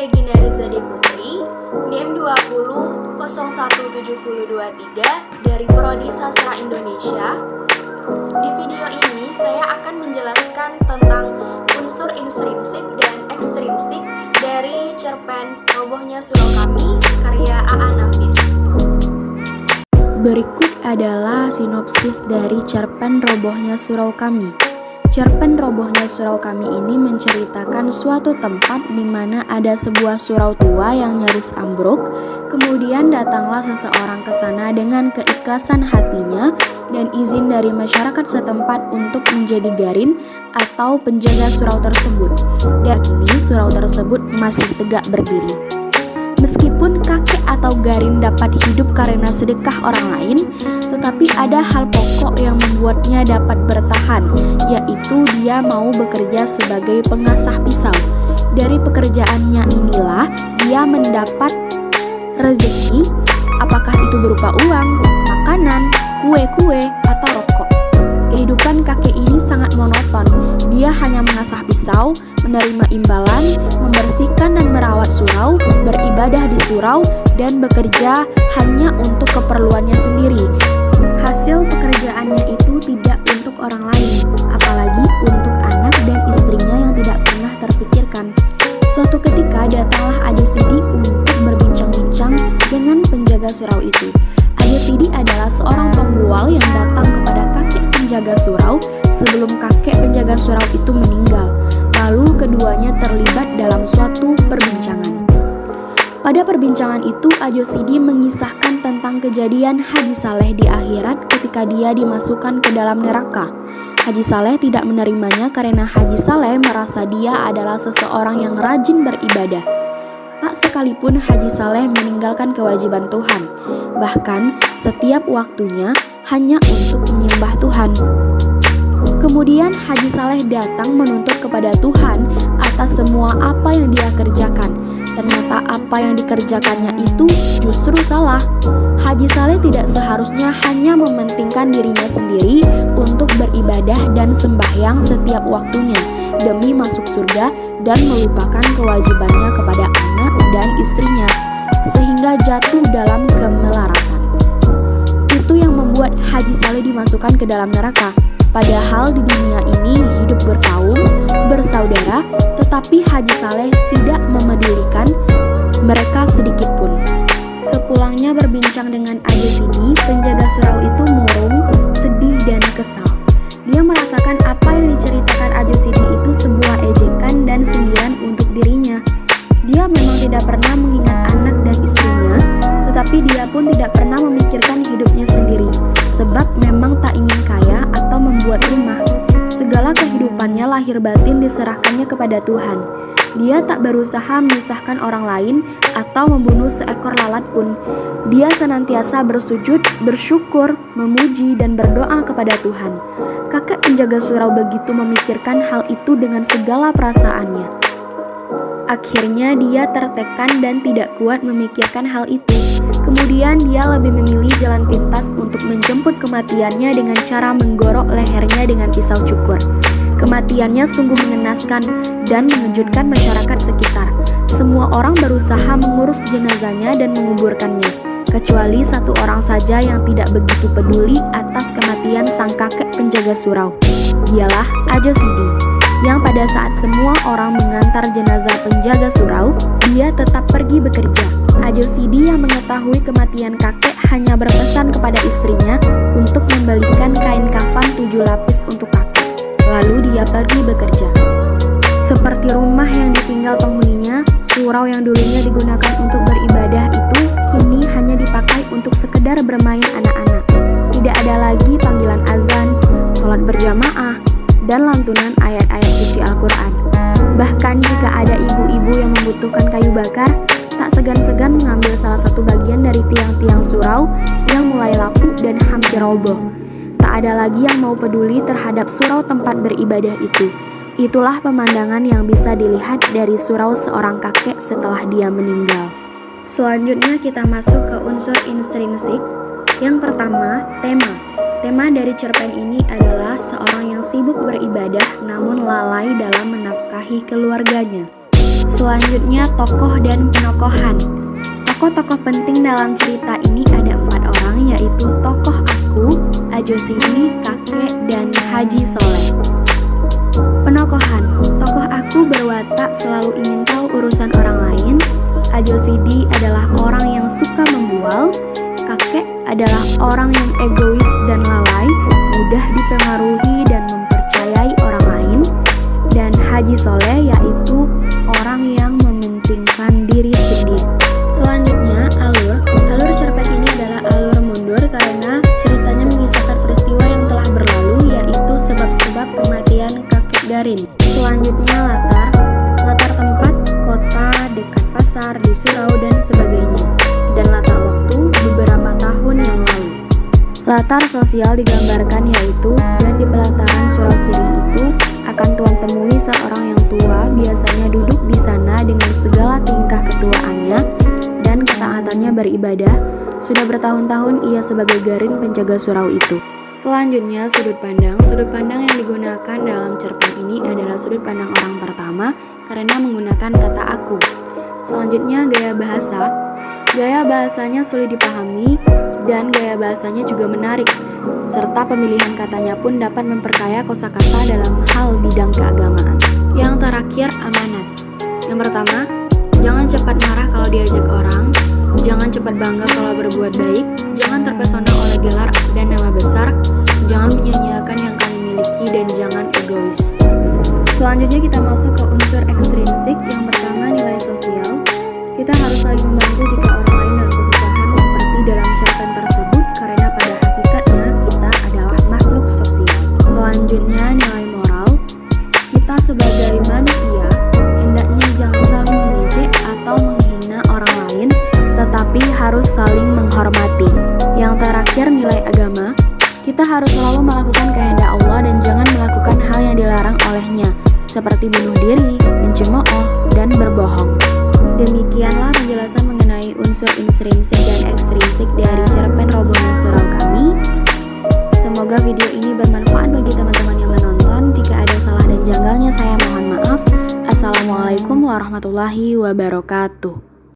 Regina Rizade Putri, NIM 20017023 dari Prodi Sastra Indonesia. Di video ini saya akan menjelaskan tentang unsur intrinsik dan ekstrinsik dari cerpen Robohnya Surau Kami karya A.A. Nafis. Berikut adalah sinopsis dari cerpen Robohnya Surau Kami. Cerpen Robohnya Surau Kami ini menceritakan suatu tempat di mana ada sebuah surau tua yang nyaris ambruk. Kemudian datanglah seseorang ke sana dengan keikhlasan hatinya dan izin dari masyarakat setempat untuk menjadi garin atau penjaga surau tersebut. Dan kini surau tersebut masih tegak berdiri. Meskipun kakek atau garin dapat hidup karena sedekah orang lain, tetapi ada hal pokok yang membuatnya dapat bertahan, yaitu dia mau bekerja sebagai pengasah pisau. Dari pekerjaannya inilah dia mendapat rezeki, apakah itu berupa uang, makanan, kue-kue, atau rokok. Kehidupan kakek ini sangat monoton. Dia hanya mengasah pisau, menerima imbalan, membersihkan dan merawat surau, beribadah di surau, dan bekerja hanya untuk keperluannya sendiri. Hasil pekerjaannya itu tidak untuk orang lain, apalagi untuk anak dan istrinya yang tidak pernah terpikirkan. Suatu ketika datanglah Ajo Sidi untuk berbincang-bincang dengan penjaga surau itu. Ajo Sidi adalah seorang pembual yang datang kepada kakek penjaga surau sebelum kakek penjaga surau itu meninggal. Lalu keduanya terlibat dalam suatu perbincangan. Pada perbincangan itu Ajo Sidi mengisahkan tentang kejadian Haji Saleh di akhirat ketika dia dimasukkan ke dalam neraka. Haji Saleh tidak menerimanya karena Haji Saleh merasa dia adalah seseorang yang rajin beribadah. Tak sekalipun Haji Saleh meninggalkan kewajiban Tuhan, bahkan setiap waktunya hanya untuk menyembah Tuhan. Kemudian Haji Saleh datang menuntut kepada Tuhan atas semua apa yang dia kerjakan. Ternyata apa yang dikerjakannya itu justru salah. Haji Saleh tidak seharusnya hanya mementingkan dirinya sendiri untuk beribadah dan sembahyang setiap waktunya demi masuk surga dan melupakan kewajibannya kepada anak dan istrinya, sehingga jatuh dalam kemelaratan. Itu yang membuat Haji Saleh dimasukkan ke dalam neraka. Padahal di dunia ini hidup berkaum, bersaudara, tetapi Haji Saleh tidak memedulikan mereka sedikit pun. Sepulangnya berbincang dengan Ajo Sidi, penjaga surau itu murung, sedih dan kesal. Dia merasakan apa yang diceritakan Ajo Sidi itu sebuah ejekan dan sindiran untuk dirinya. Dia memang tidak pernah mengingat anak dan istrinya, tetapi dia pun tidak pernah memikirkan hidupnya sendiri, sebab memang tak ingin kaya atau membuat rumah. Segala kehidupannya lahir batin diserahkannya kepada Tuhan. Dia tak berusaha menyusahkan orang lain atau membunuh seekor lalat pun. Dia senantiasa bersujud, bersyukur, memuji, dan berdoa kepada Tuhan. Kakek penjaga surau begitu memikirkan hal itu dengan segala perasaannya. Akhirnya dia tertekan dan tidak kuat memikirkan hal itu. Kemudian dia lebih memilih jalan pintas untuk menjemput kematiannya dengan cara menggorok lehernya dengan pisau cukur. Kematiannya sungguh mengenaskan dan mengejutkan masyarakat sekitar. Semua orang berusaha mengurus jenazahnya dan menguburkannya, kecuali satu orang saja yang tidak begitu peduli atas kematian sang kakek penjaga surau. Dialah Ajo Sidi, yang pada saat semua orang mengantar jenazah penjaga surau, dia tetap pergi bekerja. Ajo Sidi yang mengetahui kematian kakek hanya berpesan kepada istrinya untuk membelikan kain kafan 7 lapis untuk kakek. Lalu dia pergi bekerja. Seperti rumah yang ditinggal penghuninya, surau yang dulunya digunakan untuk beribadah itu kini hanya dipakai untuk sekedar bermain anak-anak. Tidak ada lagi panggilan azan, sholat berjamaah, dan lantunan ayat-ayat suci Al-Quran. Bahkan jika ada ibu-ibu yang membutuhkan kayu bakar, tak segan-segan mengambil salah satu bagian dari tiang-tiang surau yang mulai lapuk dan hampir roboh. Tak ada lagi yang mau peduli terhadap surau tempat beribadah itu. Itulah pemandangan yang bisa dilihat dari surau seorang kakek setelah dia meninggal. Selanjutnya kita masuk ke unsur intrinsik. Yang pertama, tema. Tema dari cerpen ini adalah seorang yang sibuk beribadah namun lalai dalam menafkahi keluarganya. Selanjutnya, tokoh dan penokohan. Tokoh-tokoh penting dalam cerita ini ada 4 orang, yaitu tokoh aku, Ajo Sidi, kakek, dan Haji Soleh. Penokohan. Tokoh aku berwatak selalu ingin tahu urusan orang lain. Ajo Sidi adalah orang yang suka membual. Kakek adalah orang yang egois dan lalai, mudah dipengaruhi dan mempercayai orang lain. Dan Haji Soleh yaitu orang yang mementingkan diri sendiri. Selanjutnya, alur cerpen ini adalah alur mundur karena ceritanya mengisahkan peristiwa yang telah berlalu, yaitu sebab-sebab kematian kakek Darin. Selanjutnya, latar tempat, kota, dekat pasar, di surau, dan sebagainya. Dan latar waktu, beberapa tahun yang lalu. Latar sosial digambarkan yaitu, dan di pelataran surau kiri itu akan Tuan temui seorang yang tua, biasanya duduk di sana dengan segala tingkah ketuaannya dan ketaatannya beribadah. Sudah bertahun-tahun ia sebagai garin penjaga surau itu. Selanjutnya, sudut pandang. Sudut pandang yang digunakan dalam cerpen ini adalah sudut pandang orang pertama karena menggunakan kata aku. Selanjutnya, gaya bahasa. Gaya bahasanya sulit dipahami dan gaya bahasanya juga menarik, serta pemilihan katanya pun dapat memperkaya kosakata dalam hal bidang keagamaan. Yang terakhir, amanat. Yang pertama, jangan cepat marah kalau diajak orang, jangan cepat bangga kalau berbuat baik, jangan terpesona oleh gelar dan nama besar, jangan menyia-nyiakan yang kami miliki, dan jangan egois. Selanjutnya kita masuk ke unsur ekstrinsik. Yang pertama, nilai sosial. Kita harus saling membantu jika orang lain dalam kesusahan seperti dalam cerpen tersebut, karena pada hakikatnya kita adalah makhluk sosial. Selanjutnya, nilai moral. Kita sebagai manusia hendaknya jangan saling mengejek atau menghina orang lain, tetapi harus saling menghormati. Yang terakhir, nilai agama. Kita harus selalu melakukan kehendak Allah dan jangan melakukan hal yang dilarang olehnya, seperti bunuh diri, mencemooh, dan berbohong. Demikianlah penjelasan mengenai unsur intrinsik dan ekstrinsik dari cerpen Robohnya Surau Kami. Semoga video ini bermanfaat bagi teman-teman yang menonton. Jika ada salah dan janggalnya, saya mohon maaf. Assalamualaikum warahmatullahi wabarakatuh.